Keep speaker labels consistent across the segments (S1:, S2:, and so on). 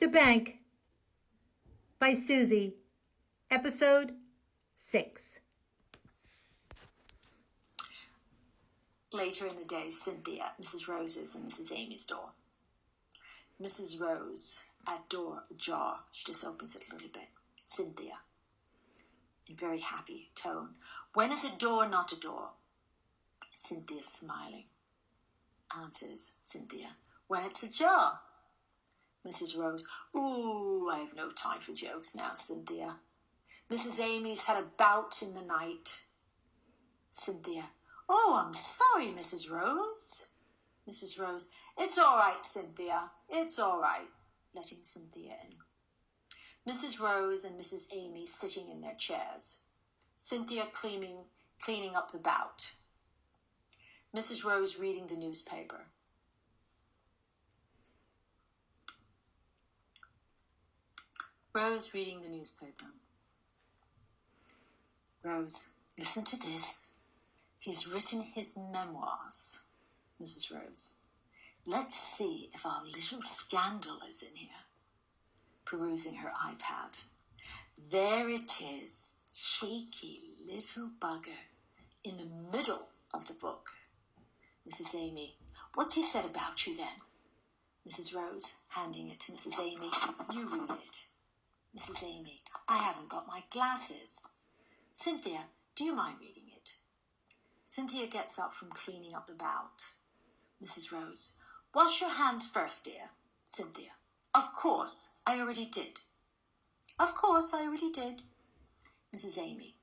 S1: The Bank by Suzy, Episode 6.
S2: Later in the day, Cynthia at Mrs. Rose's and Mrs. Amy's door. Mrs. Rose at door ajar. She just opens it a little bit. Cynthia, in very happy tone. When is a door not a door? Cynthia smiling. Answers Cynthia, when it's ajar. Mrs. Rose, ooh, I have no time for jokes now, Cynthia. Mrs. Amy's had a bout in the night. Cynthia, oh, I'm sorry, Mrs. Rose. Mrs. Rose, it's all right, Cynthia. It's all right. Letting Cynthia in. Mrs. Rose and Mrs. Amy sitting in their chairs. Cynthia cleaning up the bout. Mrs. Rose reading the newspaper. Rose reading the newspaper. Rose, listen to this. He's written his memoirs. Mrs. Rose, let's see if our little scandal is in here. Perusing her iPad. There it is, cheeky little bugger, in the middle of the book. Mrs. Amy, what's he said about you then? Mrs. Rose, handing it to Mrs. Amy, you read it. Mrs. Amy, I haven't got my glasses. Cynthia, do you mind reading it? Cynthia gets up from cleaning up the bout. Mrs. Rose, wash your hands first, dear. Cynthia, of course, I already did. Of course, I already did. Mrs. Amy,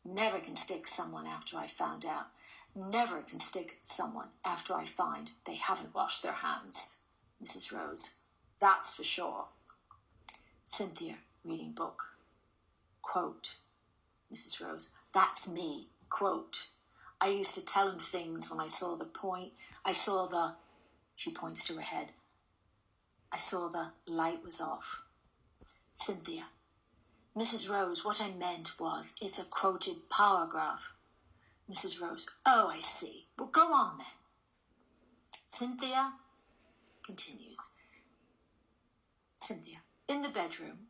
S2: never can stick someone after I found out. Never can stick someone after I find they haven't washed their hands. Mrs. Rose, that's for sure. Cynthia, reading book. Quote. Mrs. Rose, that's me. Quote. I used to tell him things when I saw the point. She points to her head. I saw the light was off. Cynthia, Mrs. Rose, what I meant was, it's a quoted paragraph. Mrs. Rose, oh, I see. Well, go on then. Cynthia continues. Cynthia, in the bedroom,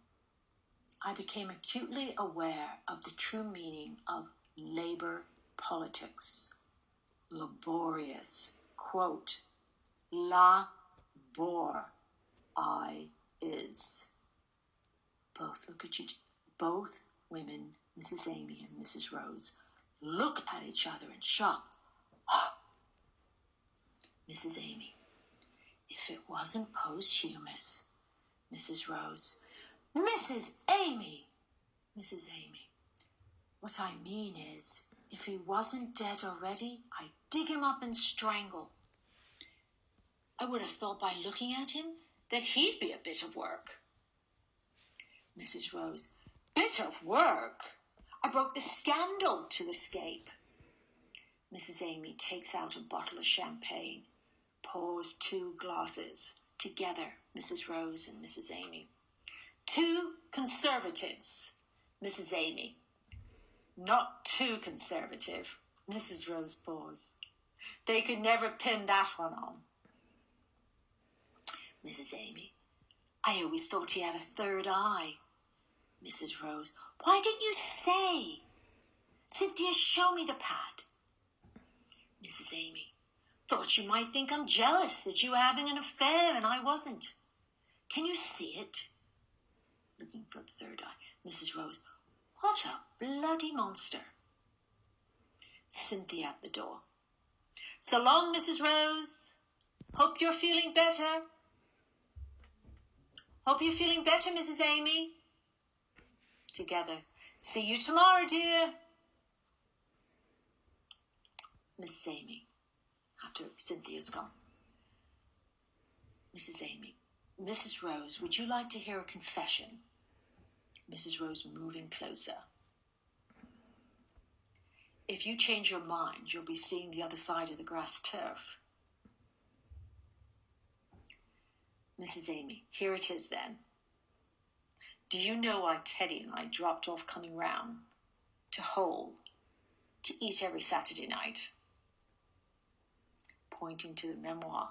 S2: I became acutely aware of the true meaning of labor politics. Laborious, quote, labor, I is. Both look at you, both women, Mrs. Amy and Mrs. Rose, look at each other in shock. Mrs. Amy, if it wasn't posthumous. Mrs. Rose, Mrs. Amy! Mrs. Amy, what I mean is, if he wasn't dead already, I'd dig him up and strangle. I would have thought by looking at him that he'd be a bit of work. Mrs. Rose, bit of work? I broke the scandal to escape. Mrs. Amy takes out a bottle of champagne, pours 2 glasses together, Mrs. Rose and Mrs. Amy. 2 conservatives, Mrs. Amy. Not too conservative, Mrs. Rose paused. They could never pin that one on. Mrs. Amy, I always thought he had a third eye. Mrs. Rose, why didn't you say? Cynthia, show me the pad. Mrs. Amy, thought you might think I'm jealous that you were having an affair and I wasn't. Can you see it? Looking for the third eye. Mrs. Rose, what a bloody monster. Cynthia at the door. So long, Mrs. Rose. Hope you're feeling better. Hope you're feeling better, Mrs. Amy. Together. See you tomorrow, dear. Mrs. Amy, after Cynthia's gone. Mrs. Amy, Mrs. Rose, would you like to hear a confession? Mrs. Rose moving closer. If you change your mind, you'll be seeing the other side of the grass turf. Mrs. Amy, here it is then. Do you know why Teddy and I dropped off coming round to Hull to eat every Saturday night? Pointing to the memoir.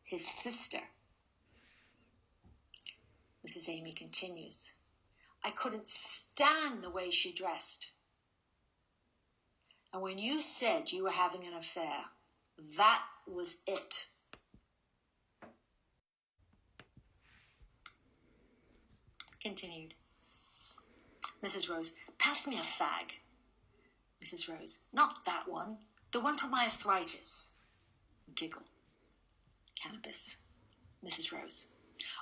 S2: his sister. Mrs. Amy continues, I couldn't stand the way she dressed. And when you said you were having an affair, that was it. Continued. Mrs. Rose, pass me a fag. Mrs. Rose, not that one. The one for my arthritis. Giggle. Cannabis. Mrs. Rose,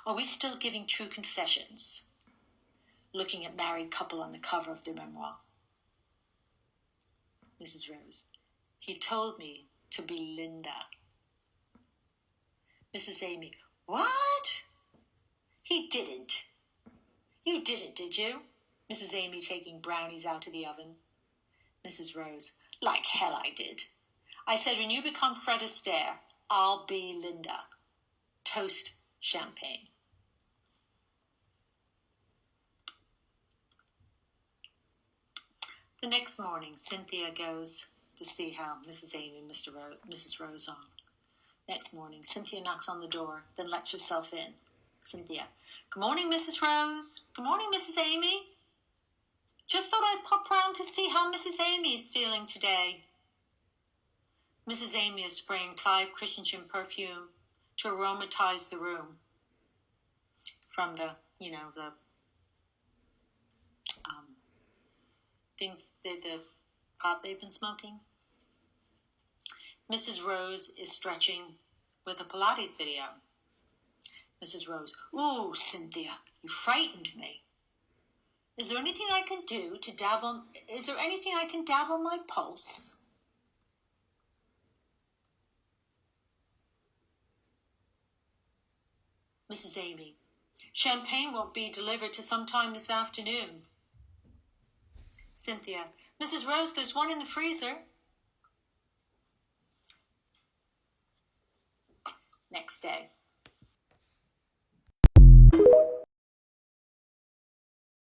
S2: are we still giving true confessions? Looking at married couple on the cover of the memoir. Mrs. Rose, he told me to be Linda. Mrs. Amy, what? He didn't. You didn't, did you? Mrs. Amy taking brownies out of the oven. Mrs. Rose, like hell I did. I said, when you become Fred Astaire, I'll be Linda. Toast champagne. The next morning, Cynthia goes to see how Mrs. Amy and Mrs. Rose are. Next morning, Cynthia knocks on the door, then lets herself in. Cynthia, good morning, Mrs. Rose. Good morning, Mrs. Amy. Just thought I'd pop round to see how Mrs. Amy is feeling today. Mrs. Amy is spraying Clive Christensen perfume to aromatize the room from the things, the pot they've been smoking. Mrs. Rose is stretching with a Pilates video. Mrs. Rose, ooh, Cynthia, you frightened me. Is there anything I can do to dabble? Is there anything I can dabble my pulse? Mrs. Amy, champagne won't be delivered to sometime this afternoon. Cynthia, Mrs. Rose, there's one in the freezer. Next day.